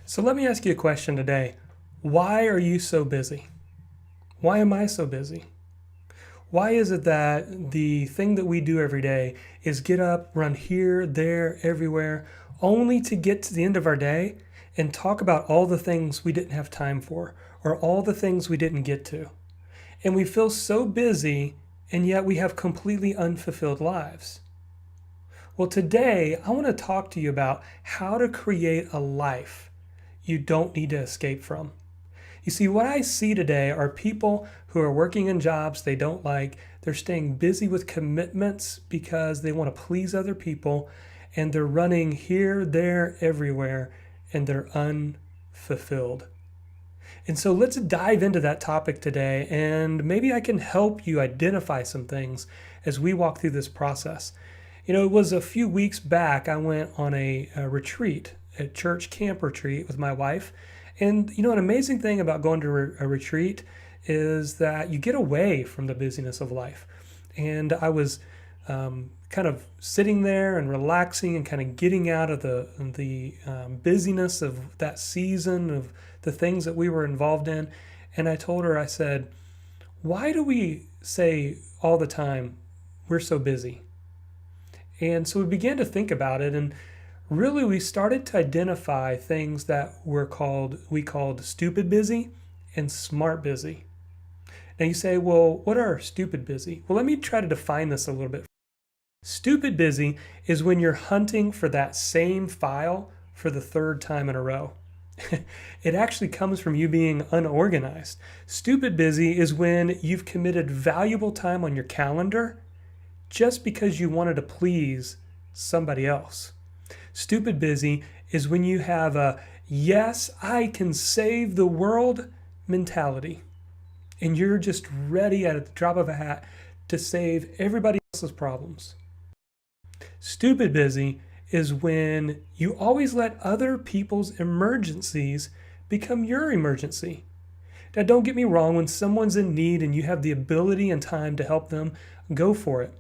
So let me ask you a question today. Why are you so busy? Why am I so busy? Why is it that the thing that we do every day is get up, run here, there, everywhere, only to get to the end of our day and talk about all the things we didn't have time for or all the things we didn't get to? And we feel so busy, and yet we have completely unfulfilled lives. Well, today I want to talk to you about how to create a life you don't need to escape from. You see, what I see today are people who are working in jobs they don't like. They're staying busy with commitments because they want to please other people, and they're running here, there, everywhere, and they're unfulfilled. And so let's dive into that topic today, and maybe I can help you identify some things as we walk through this process. It was a few weeks back, I went on a retreat, a church camp retreat with my wife. And an amazing thing about going to a retreat is that you get away from the busyness of life. And I was kind of sitting there and relaxing and kind of getting out of the busyness of that season of the things that we were involved in. And I told her, I said, why do we say all the time, we're so busy? And so we began to think about it, and really we started to identify things that we called stupid busy and smart busy. Now you say, well, what are stupid busy? Well, let me try to define this a little bit. Stupid busy is when you're hunting for that same file for the third time in a row. It actually comes from you being unorganized. Stupid busy is when you've committed valuable time on your calendar just because you wanted to please somebody else. Stupid busy is when you have a yes, I can save the world mentality. And you're just ready at the drop of a hat to save everybody else's problems. Stupid busy is when you always let other people's emergencies become your emergency. Now, don't get me wrong, when someone's in need and you have the ability and time to help them, go for it.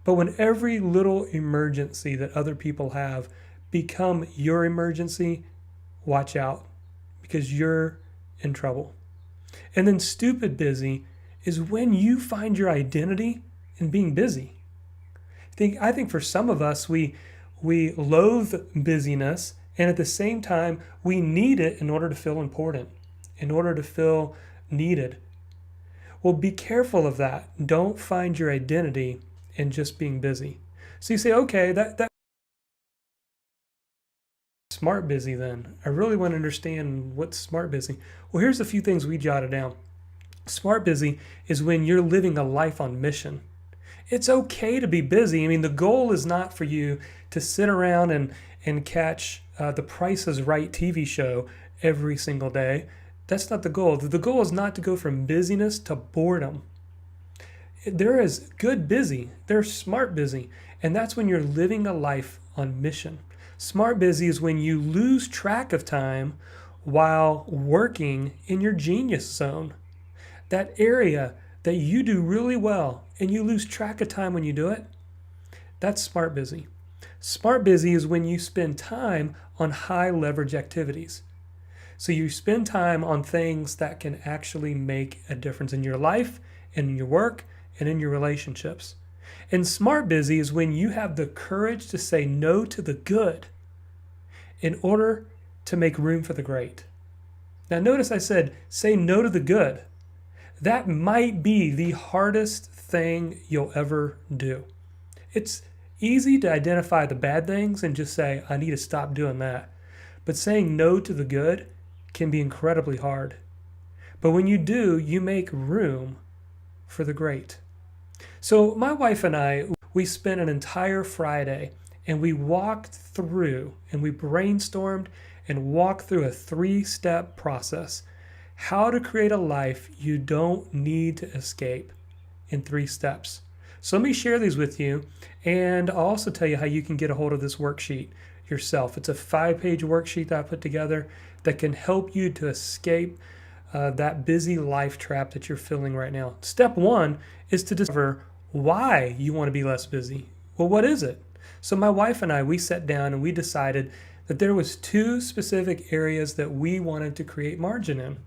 But when every little emergency that other people have become your emergency, watch out, because you're in trouble. And then stupid busy is when you find your identity in being busy. I think for some of us, we loathe busyness, and at the same time, we need it in order to feel important, in order to feel needed. Well, be careful of that. Don't find your identity in just being busy. So you say, okay, that smart busy then. I really want to understand what's smart busy. Well, here's a few things we jotted down. Smart busy is when you're living a life on mission. It's okay to be busy. I mean, the goal is not for you to sit around and catch the Price is Right TV show every single day. That's not the goal. The goal is not to go from busyness to boredom. There is good busy, there's smart busy, and that's when you're living a life on mission. Smart busy is when you lose track of time while working in your genius zone. That area that you do really well and you lose track of time when you do it, that's smart busy. Smart busy is when you spend time on high leverage activities. So you spend time on things that can actually make a difference in your life and in your work and in your relationships. And smart busy is when you have the courage to say no to the good in order to make room for the great. Now notice I said, say no to the good. That might be the hardest thing you'll ever do. It's easy to identify the bad things and just say, I need to stop doing that. But saying no to the good can be incredibly hard. But when you do, you make room for the great. So my wife and I, we spent an entire Friday and we walked through and we brainstormed and walked through a 3-step process. How to create a life you don't need to escape in 3 steps. So let me share these with you, and I'll also tell you how you can get a hold of this worksheet yourself. It's a 5-page worksheet that I put together that can help you to escape that busy life trap that you're feeling right now. Step 1 is to discover why you want to be less busy. Well, what is it? So my wife and I, we sat down and we decided that there was two specific areas that we wanted to create margin in.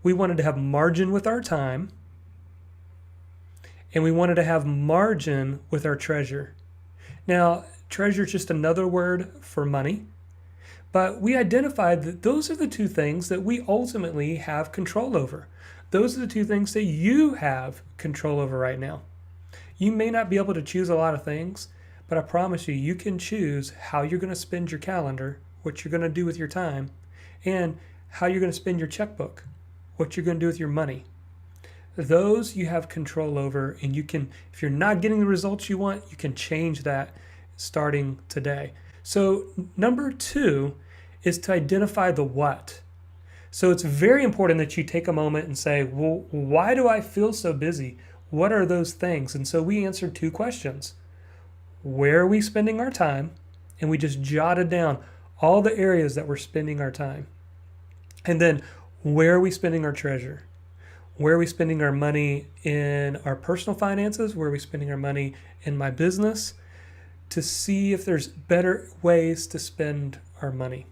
We wanted to have margin with our time, and we wanted to have margin with our treasure. Now, treasure is just another word for money, but we identified that those are the two things that we ultimately have control over. Those are the two things that you have control over right now. You may not be able to choose a lot of things, but I promise you, you can choose how you're going to spend your calendar, what you're going to do with your time, and how you're going to spend your checkbook, what you're going to do with your money. Those you have control over, and you can, if you're not getting the results you want, you can change that starting today. So number 2 is to identify the what. So it's very important that you take a moment and say, well, why do I feel so busy? What are those things? And so we answered 2 questions. Where are we spending our time? And we just jotted down all the areas that we're spending our time. And then, where are we spending our treasure? Where are we spending our money in our personal finances? Where are we spending our money in my business? To see if there's better ways to spend our money.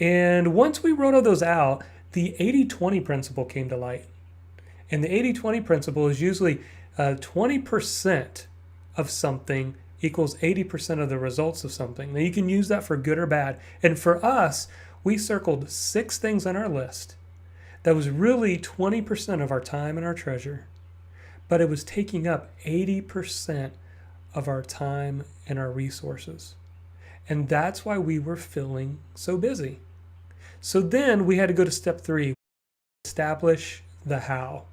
And once we wrote all those out, the 80-20 principle came to light. And the 80-20 principle is usually 20% of something equals 80% of the results of something. Now you can use that for good or bad. And for us, we circled 6 things on our list that was really 20% of our time and our treasure, but it was taking up 80% of our time and our resources. And that's why we were feeling so busy. So then we had to go to step 3, establish the how.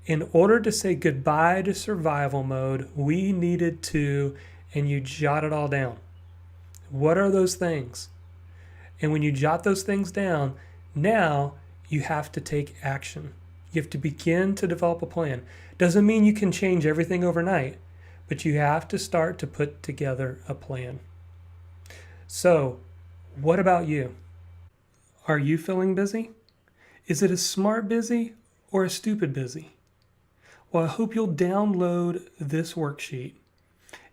In order to say goodbye to survival mode, we needed to, and you jot it all down. What are those things? And when you jot those things down, now you have to take action. You have to begin to develop a plan. Doesn't mean you can change everything overnight, but you have to start to put together a plan. So, what about you? Are you feeling busy? Is it a smart busy or a stupid busy? Well, I hope you'll download this worksheet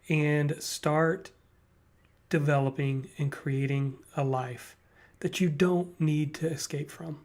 and start developing and creating a life that you don't need to escape from.